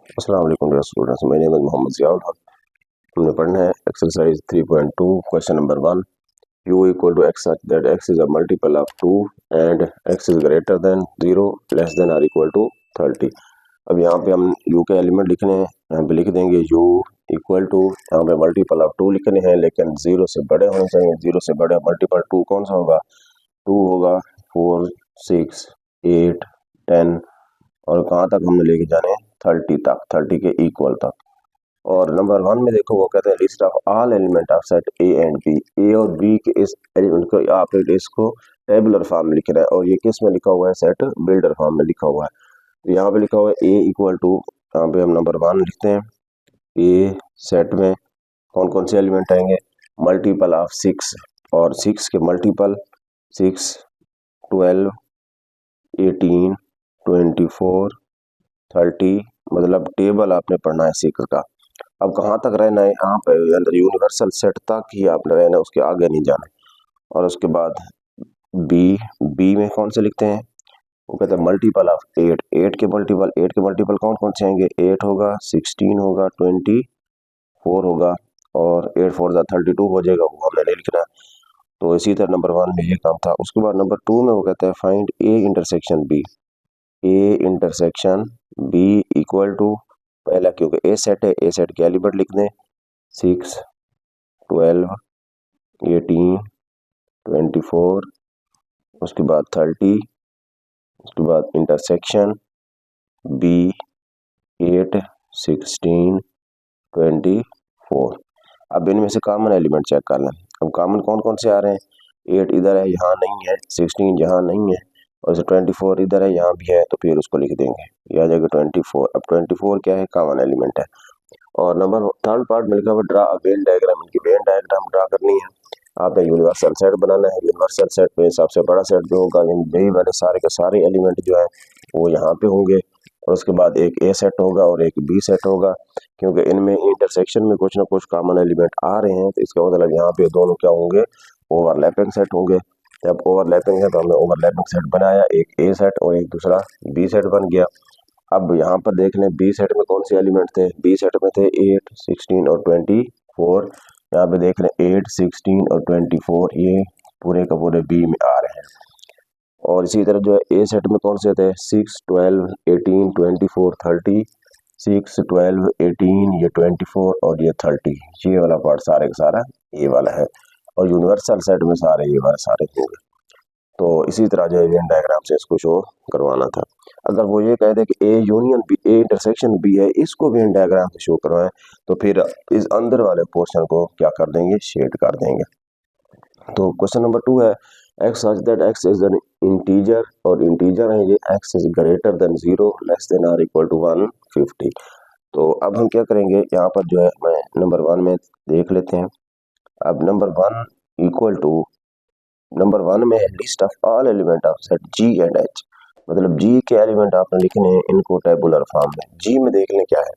अस्सलाम वालेकुम dear students, मेरा नाम मोहम्मद जियाउल हक। हमने पढ़ना है exercise 3.2 question number 1। u equal to x such that x is a multiple of 2 and x is greater than 0 less than or equal to 30। अब यहाँ पे हम u के एलिमेंट लिखने हैं, यहाँ पे लिख देंगे u इक्वल टू, यहाँ पे मल्टीपल ऑफ 2 लिखने हैं लेकिन 0 से बड़े होने चाहिए। 0 से बड़े मल्टीपल 2 कौन सा होगा? 2 होगा, 4, 6, 8, 10 और कहाँ तक हमने लेके जाने? 30 तक, 30 के इक्वल तक। और नंबर 1 में देखो वो कहते हैं list of all element of set A and B. A और बी के इस एलिमेंट को आप इसको टेबुलर फॉर्म में लिख रहे हैं और ये किस में लिखा हुआ है? सेट बिल्डर फॉर्म में लिखा हुआ है। तो यहाँ पे लिखा हुआ है ए इक्वल टू, यहाँ पे हम नंबर 1 लिखते हैं। ए सेट में कौन कौन से एलिमेंट आएंगे? मल्टीपल ऑफ 6 और 6 के मल्टीपल 6, 12, 18, 24, 30, मतलब टेबल आपने पढ़ना है 6 का। अब कहाँ तक रहना है? यहाँ पे अंदर यूनिवर्सल सेट तक ही आपने रहना है, उसके आगे नहीं जाना। और उसके बाद बी में कौन से लिखते हैं? वो कहते हैं मल्टीपल ऑफ 8। 8 के मल्टीपल कौन कौन से आएंगे? 8 होगा, 16 होगा, 24 होगा और 8 4 32 हो जाएगा, वो हमने नहीं लिखना। तो इसी तरह नंबर 1 में ये काम था। उसके बाद नंबर 2 में वो कहता है find A intersection B. A intersection B equal to, पहला क्योंकि ए सेट है, ए सेट के एलिमेंट लिख दें 6, 12, 18, 24, उसके बाद 30, उसके बाद इंटरसेक्शन बी 8, 16, 24। अब इनमें से कॉमन एलिमेंट चेक कर लें। अब कॉमन कौन कौन से आ रहे हैं? 8 इधर है, यहाँ नहीं है, 16 यहाँ नहीं है और 24 इधर है, यहाँ भी है, तो फिर उसको लिख देंगे, यह आ जाएगा 24। अब 24 क्या है? कॉमन एलिमेंट है। और नंबर 3 पार्ट में लिखा हुआ ड्रा अ वेन डायग्राम। इनकी वेन डायग्राम ड्रा करनी है। आपने यूनिवर्सल सेट बनाना है। यूनिवर्सल सेट में सबसे बड़ा सेट जो होगा, यही वाले सारे के सारे एलिमेंट जो है वो यहाँ पे होंगे और उसके बाद एक ए सेट होगा और एक बी सेट होगा। क्योंकि इनमें इंटरसेक्शन में कुछ ना कुछ कॉमन एलिमेंट आ रहे हैं, तो इसका मतलब यहाँ पे दोनों क्या होंगे? ओवरलैपिंग सेट होंगे। जब ओवरलैपिंग है तो हमने ओवरलैपिंग सेट बनाया, एक ए सेट और एक दूसरा बी सेट बन गया। अब यहाँ पर देख लें बी सेट में कौन से एलिमेंट थे? बी सेट में थे 8, 16 और 24। यहाँ पे देख लें 8, 16 और 24 ये पूरे का पूरे बी में आ रहे हैं। और इसी तरह जो है ए सेट में कौन से थे? 6, 12, 18, 24, 30, 6, 12, 18, ये 24 और ये 30, ये वाला पार्ट सारे का सारा ये वाला है। और यूनिवर्सल सेट में सारे ये वाले सारे होंगे। तो इसी तरह जो है वेन डायग्राम से इसको शो करवाना था। अगर वो ये कहते कि A union B, A intersection B है, इसको वेन डायग्राम से शो करवाएं, तो फिर इस अंदर वाले पोर्शन को क्या कर देंगे? शेड कर देंगे। तो क्वेश्चन नंबर 2 है x such that x is an integer, और इंटीजर है ये x is greater than 0 less than or equal to 150। तो अब हम क्या करेंगे? यहाँ पर जो है मैं नंबर 1 में देख लेते हैं। अब नंबर 1 इक्वल टू, नंबर 1 में है list of all element of set G and H. मतलब जी के एलिमेंट आपने लिखने हैं इनको टेबुलर फॉर्म में। जी में देख लें क्या है?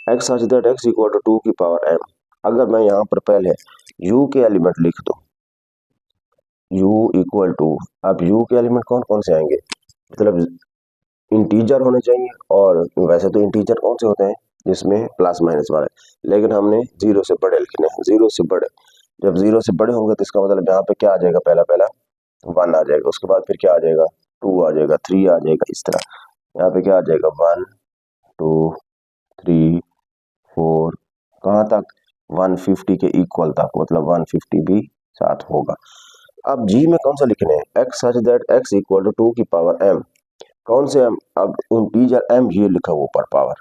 X such that x equal to 2 की पावर m। अगर मैं यहाँ पर पहले u के एलिमेंट लिख दूं, u इक्वल टू, अब u के एलिमेंट कौन कौन से आएंगे? मतलब इंटीजर होने चाहिए, और वैसे तो इंटीजर कौन से होते हैं जिसमें प्लस माइनस वाले, लेकिन हमने 0 से बड़े लिखने हैं। 0 से बड़े, जब 0 से बड़े होंगे तो इसका मतलब यहाँ पे क्या आ जाएगा? पहला पहला 1 आ जाएगा, उसके बाद फिर क्या आ जाएगा? 2 आ जाएगा, 3 आ जाएगा, इस तरह। यहाँ पे क्या आ जाएगा? 1, 2, 3, 4, कहाँ तक? 150 के इक्वल तक, मतलब 150 भी साथ होगा। अब जी में कौन सा लिखने हैं? X such that x equal to 2 की पावर m। कौन से m? अब इंटीजर m ये लिखा हुआ ऊपर पावर,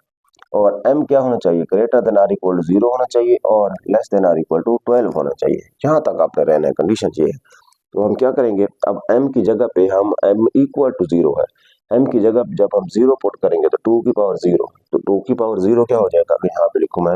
और m क्या होना चाहिए? Greater than or equal to 0 होना चाहिए और less than or equal to 12 होना चाहिए। यहाँ तक आपने रहना है, कंडीशन ये है। तो हम क्या करेंगे? अब m की जगह पे हम m इक्वल टू 0 है, m की जगह जब हम 0 पुट करेंगे तो 2 की पावर 0, तो 2 की पावर 0 क्या हो जाएगा? अभी यहाँ पे लिखूँ मैं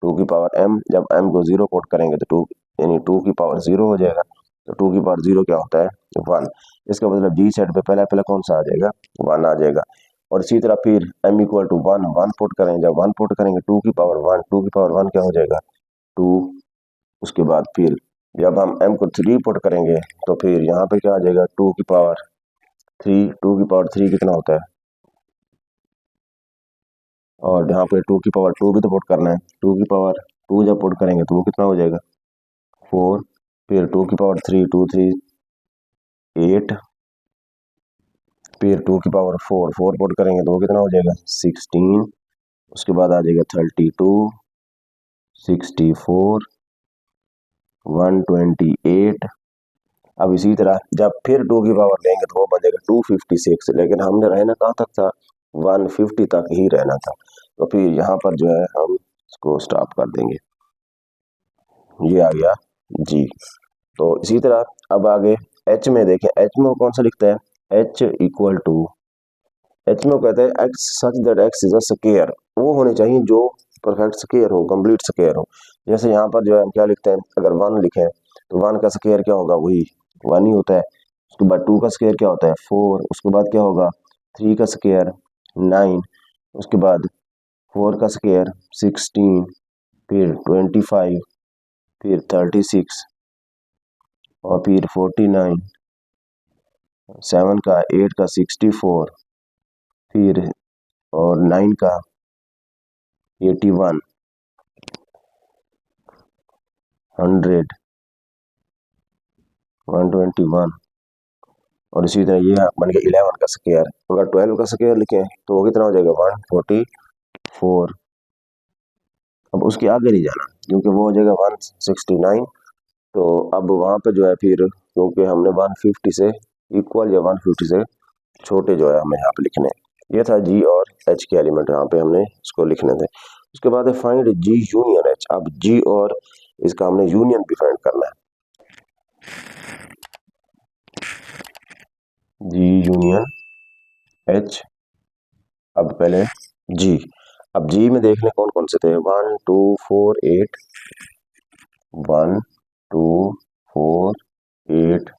2 की पावर m, जब m को 0 पुट करेंगे तो 2 यानी 2 की पावर 0 हो जाएगा। तो 2 की पावर 0 क्या होता है? 1। इसका मतलब जी सेट पे पहला पहला कौन सा आ जाएगा? 1 आ जाएगा। और इसी तरह फिर m इक्वल टू 1, 1 पुट करें, जब 1 पुट करेंगे 2 की पावर 1, 2 की पावर 1 क्या हो जाएगा? 2। उसके बाद फिर जब हम m को 3 पुट करेंगे तो फिर यहाँ पे क्या आ जाएगा? 2 की पावर 3, 2 की पावर 3 कितना होता है? और यहाँ पे 2 की पावर 2 भी तो पुट करना है। 2 की पावर 2 जब पुट करेंगे तो वो कितना हो जाएगा 4, फिर 2 की पावर 3 2 3 8, फिर 2 की पावर 4 4 पुट करेंगे तो वो कितना हो जाएगा 16, उसके बाद आ जाएगा 32 64 128। अब इसी तरह जब फिर 2 की पावर लेंगे तो वो बन जाएगा 256, लेकिन हमने रहना कहाँ तक था 150 तक ही रहना था, तो फिर यहाँ पर जो है हम इसको स्टॉप कर देंगे। ये आ गया जी। तो इसी तरह अब आगे एच में देखें, एच में वो कौन सा लिखता है एच इक्वल टू, एच में वो कहता है x such that x is a square, वो होने चाहिए जो परफेक्ट स्क्वायर हो, कंप्लीट स्क्वायर हो। जैसे यहाँ पर जो है हम क्या लिखते हैं, अगर 1 लिखें तो 1 का स्क्वायर क्या होगा वही 1 ही होता है। उसके बाद 2 का स्क्वायर क्या होता है 4, उसके बाद क्या होगा 3 का स्क्वायर 9, उसके बाद 4 का स्क्वायर 16, फिर 25, फिर 36 और फिर 49, 7 का 8 का 64, फिर और 9 का 81, 100, 121 और इसी तरह ये बन गया 11 का स्क्वायर। अगर 12 का स्क्वायर लिखें तो वो कितना हो जाएगा 144। अब उसके आगे नहीं जाना क्योंकि वो हो जाएगा 169, तो अब वहाँ पे जो है फिर क्योंकि हमने 150 से इक्वल या 150 से छोटे जो है हमें यहाँ पे लिखने हैं। ये था जी और एच के एलिमेंट, यहाँ पे हमने इसको लिखने थे। उसके बाद है फाइंड जी यूनियन एच। अब जी और इसका हमने यूनियन भी फाइंड करना है। जी यूनियन एच। अब पहले जी, अब जी में देखने कौन कौन से थे 1 2 4 8, 1 2 4 8,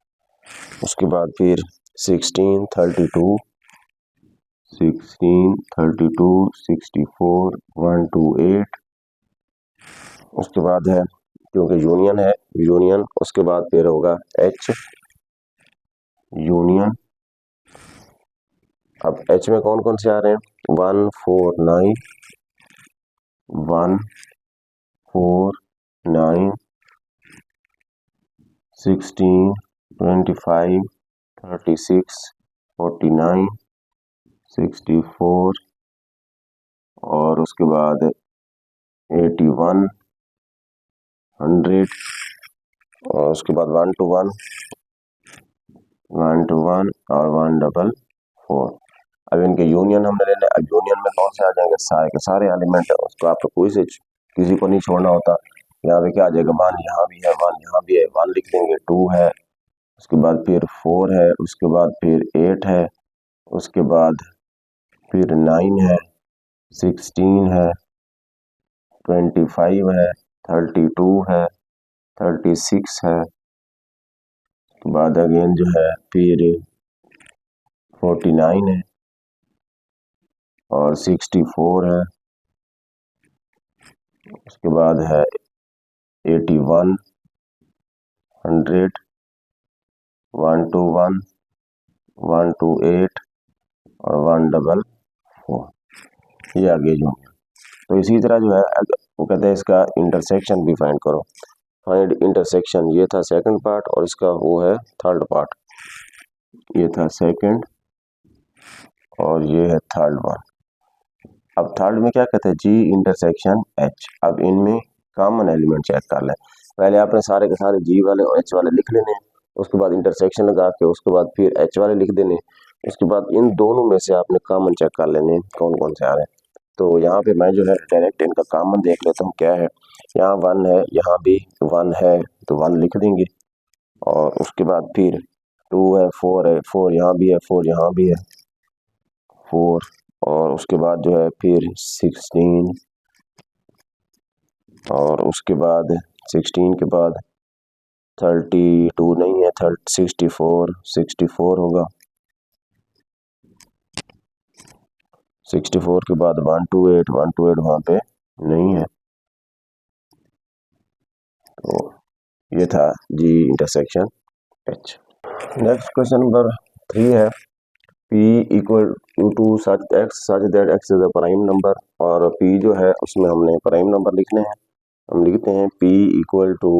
उसके बाद फिर 16 32 16 32 64 128, उसके बाद है क्योंकि यूनियन है यूनियन, उसके बाद फिर होगा एच यूनियन। अब एच में कौन कौन से आ रहे हैं 1 4 9, 1 4 9 16 25 36 49 64 और उसके बाद 81 100 और उसके बाद 1 to 1 1 to 1 और 144। अब इनके यूनियन हमने लेने, अब यूनियन में कौन से आ जाएंगे सारे के सारे एलिमेंट है, उसको आपको कोई से किसी को नहीं छोड़ना होता। यहाँ पे क्या आ जाएगा 1 यहाँ भी है 1 यहाँ भी है 1 लिख देंगे, 2 है, उसके बाद फिर 4 है, उसके बाद फिर 8 है, उसके बाद फिर 9 है, 16 है, 25 है, 32 है, 36 है, उसके बाद अगेन जो है फिर 49 है और 64 है, उसके बाद है 81 100 1 to 1 1 to 8 और 144। ये आगे जो है तो इसी तरह जो है वो कहते हैं इसका इंटरसेक्शन भी फाइंड करो। फाइंड इंटरसेक्शन, ये था सेकंड पार्ट और इसका वो है थर्ड पार्ट। ये था सेकंड और ये है थर्ड वन। अब थर्ड में क्या कहते हैं जी इंटरसेक्शन एच। अब इनमें कॉमन एलिमेंट चेक कर लें। पहले आपने सारे के सारे जी वाले और एच वाले लिख लेने, उसके बाद इंटरसेक्शन लगा के उसके बाद फिर एच वाले लिख देने, उसके बाद इन दोनों में से आपने कॉमन चेक कर लेने कौन कौन से आ रहे हैं। तो यहाँ पे मैं जो है डायरेक्ट इनका कॉमन देख लेता हूँ क्या है। यहाँ 1 है, यहाँ भी 1 है तो 1 लिख देंगे और उसके बाद फिर 2 है 4 है 4 यहाँ भी है 4 यहाँ भी है 4 और उसके बाद जो है फिर 16 और उसके बाद 16 के बाद 32 नहीं है 64 होगा, 64 के बाद 128 वहाँ पे नहीं है। तो ये था G intersection H. Next question number 3 है P equal to such x such that x is a prime number, और P जो है उसमें हमने प्राइम नंबर लिखने हैं। हम लिखते हैं P इक्वल टू,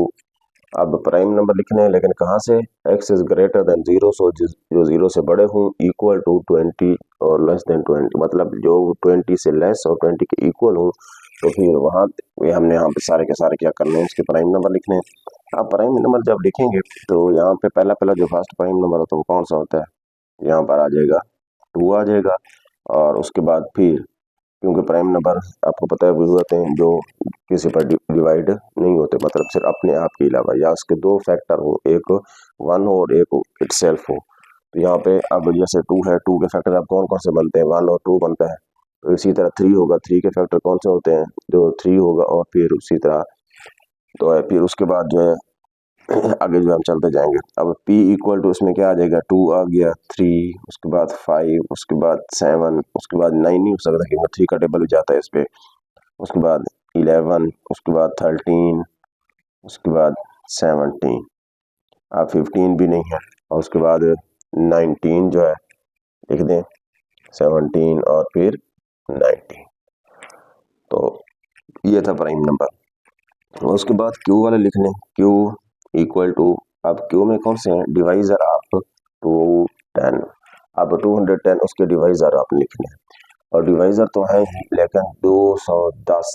अब प्राइम नंबर लिखने हैं लेकिन कहाँ से, x इज ग्रेटर देन 0, सो जो 0 से बड़े हूँ, इक्वल टू 20 और लेस देन 20, मतलब जो 20 से लेस और 20 के इक्वल हूँ, तो फिर वहाँ ये हमने यहाँ पे सारे के सारे क्या करने हैं, इसके प्राइम नंबर लिखने हैं। अब प्राइम नंबर जब लिखेंगे तो यहाँ पे पहला जो फर्स्ट प्राइम नंबर होता है वो कौन सा होता है, यहाँ पर आ जाएगा 2 आ जाएगा। और उसके बाद फिर, क्योंकि प्राइम नंबर आपको पता है वो होते हैं जो किसी पर डिवाइड नहीं होते, मतलब सिर्फ अपने आप के अलावा, या उसके दो फैक्टर हो, एक 1 हो और एक इटसेल्फ हो। तो यहाँ पे अब जैसे 2 है, 2 के फैक्टर अब कौन कौन से बनते हैं, 1 और 2 बनता है। तो इसी तरह 3 होगा, 3 के फैक्टर कौन से होते हैं, जो 3 होगा, और फिर उसी तरह तो फिर उसके बाद जो है आगे जो हम चलते जाएंगे। अब P इक्वल टू इसमें क्या आ जाएगा, 2 आ गया, 3, उसके बाद 5, उसके बाद 7, उसके बाद 9 नहीं हो सकता क्योंकि 3 का टेबल भी जाता है इस पे, उसके बाद 11, उसके बाद 13, उसके बाद 17, अब 15 भी नहीं है, और उसके बाद 19 जो है लिख दें, 17 और फिर 19। तो ये था प्राइम नंबर। उसके बाद Q वाले लिख लें, Q इक्वल टू, अब Q में कौन से हैं, डिवाइजर आप 210, अब 210 उसके डिवाइजर आप लिखने हैं, और डिवाइजर तो है ही लेकिन 210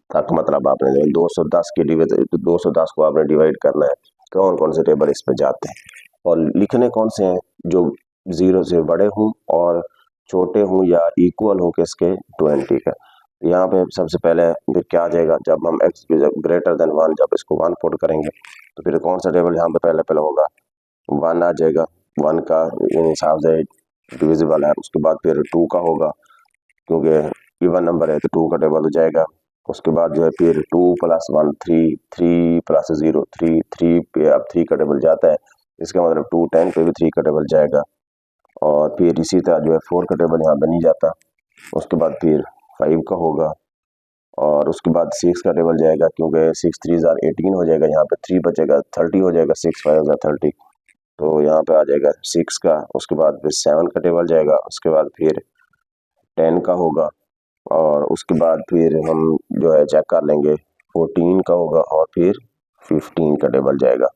तक, मतलब आपने 210 के डिवाइड, 210 को आपने डिवाइड करना है, कौन कौन से टेबल इस पे जाते हैं, और लिखने कौन से हैं, जो 0 से बड़े हों और छोटे हों या इक्वल हो किसके, 20 का। यहाँ पे सबसे पहले फिर क्या आ जाएगा, जब हम x ग्रेटर देन 1, जब इसको 1 पुट करेंगे तो फिर कौन सा टेबल यहाँ पे पहले होगा, 1 आ जाएगा, 1 का इन हिसाब से डिविजिबल है। उसके बाद फिर 2 का होगा, क्योंकि इवन नंबर है तो 2 का टेबल हो जाएगा। उसके बाद जो है फिर 2 + 1 3, 3 + 0 3, 3 पे अब 3 का टेबल जाता है, इसका मतलब 2 10 पे भी 3 का टेबल जाएगा, और फिर इसी तरह जो है 4 का टेबल यहाँ पे नहीं जाता। उसके बाद फिर 5 का होगा, और उसके बाद 6 का टेबल जाएगा, क्योंकि 6 3 18 हो जाएगा, यहाँ पे 3 बचेगा, 30 हो जाएगा, 6 5 30, तो यहाँ पे आ जाएगा 6 का। उसके बाद फिर 7 का टेबल जाएगा, उसके बाद फिर 10 का होगा, और उसके बाद फिर हम जो है चेक कर लेंगे 14 का होगा, और फिर 15 का टेबल जाएगा।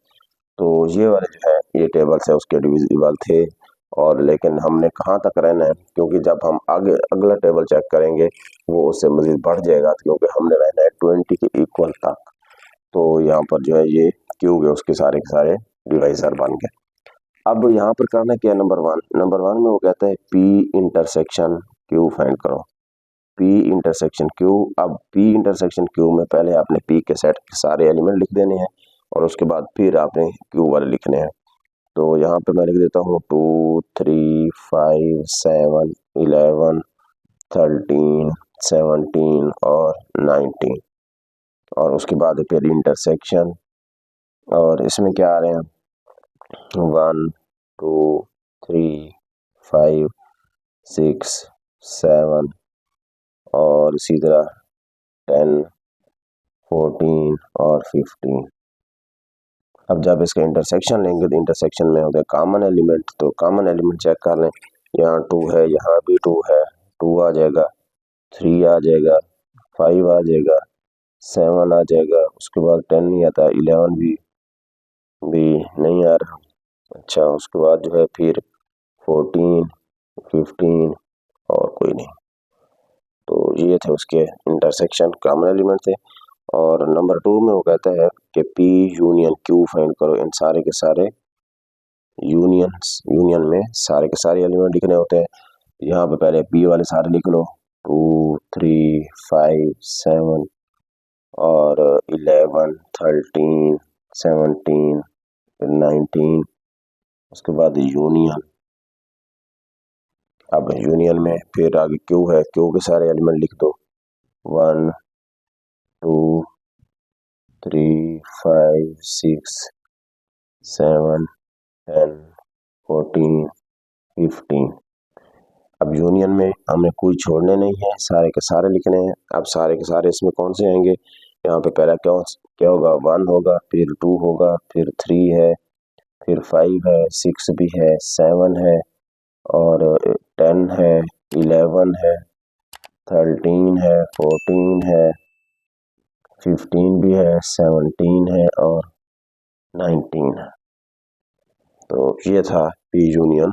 तो ये वाले जो है ये टेबल्स है उसके डिविजिबल थे, और लेकिन हमने कहाँ तक रहना है, क्योंकि जब हम आगे अगला टेबल चेक करेंगे वो उससे मजीद बढ़ जाएगा, क्योंकि हमने रहना है 20 के इक्वल तक। तो यहाँ पर जो है ये क्यूब है उसके सारे के सारे डिवाइजर बन गए। अब यहाँ पर करना क्या है, नंबर 1 में वो कहता है P इंटरसेक्शन Q फाइंड करो, P इंटरसेक्शन Q। अब P इंटरसेक्शन Q में पहले आपने P के सेट के सारे एलिमेंट लिख देने हैं, और उसके बाद फिर आपने Q वाले लिखने हैं। तो यहाँ पे मैं लिख देता हूँ 2 3 5 7 11 13 17 और 19, और उसके बाद फिर इंटरसेक्शन, और इसमें क्या आ रहे हैं, 1 2 3 5 6 7 और इसी तरह 10 14 और 15। अब जब इसका इंटरसेक्शन लेंगे तो इंटरसेक्शन में होता है कॉमन एलिमेंट, तो कॉमन एलिमेंट चेक कर लें, यहाँ 2 है, यहाँ भी 2 है, 2 आ जाएगा, 3 आ जाएगा, 5 आ जाएगा, 7 आ जाएगा, उसके बाद 10 नहीं आता, 11 भी नहीं आ रहा। अच्छा, उसके बाद जो है फिर 14 15 और कोई नहीं। तो ये थे उसके इंटरसेक्शन कॉमन एलिमेंट थे। और नंबर 2 में वो कहता है कि P यूनियन Q फाइंड करो, इन सारे के सारे यूनियन में सारे के सारे एलिमेंट लिखने होते हैं। यहाँ पे पहले P वाले सारे लिख लो, 2 3 5 7 और 11 13 17 19, उसके बाद यूनियन। अब यूनियन में फिर आगे Q है, Q के सारे एलिमेंट लिख दो, 1 2 3 5 6 7 10 14 15। अब यूनियन में हमें कोई छोड़ने नहीं है, सारे के सारे लिखने हैं। अब सारे के सारे इसमें कौन से आएंगे, यहाँ पे पहला क्या क्या होगा, 1 होगा, फिर 2 होगा, फिर 3 है, फिर 5 है, 6 भी है, 7 है, और 10 है, 11 है, 13 है, 14 है, 15 भी है, 17 है और 19 है। तो ये था पी यूनियन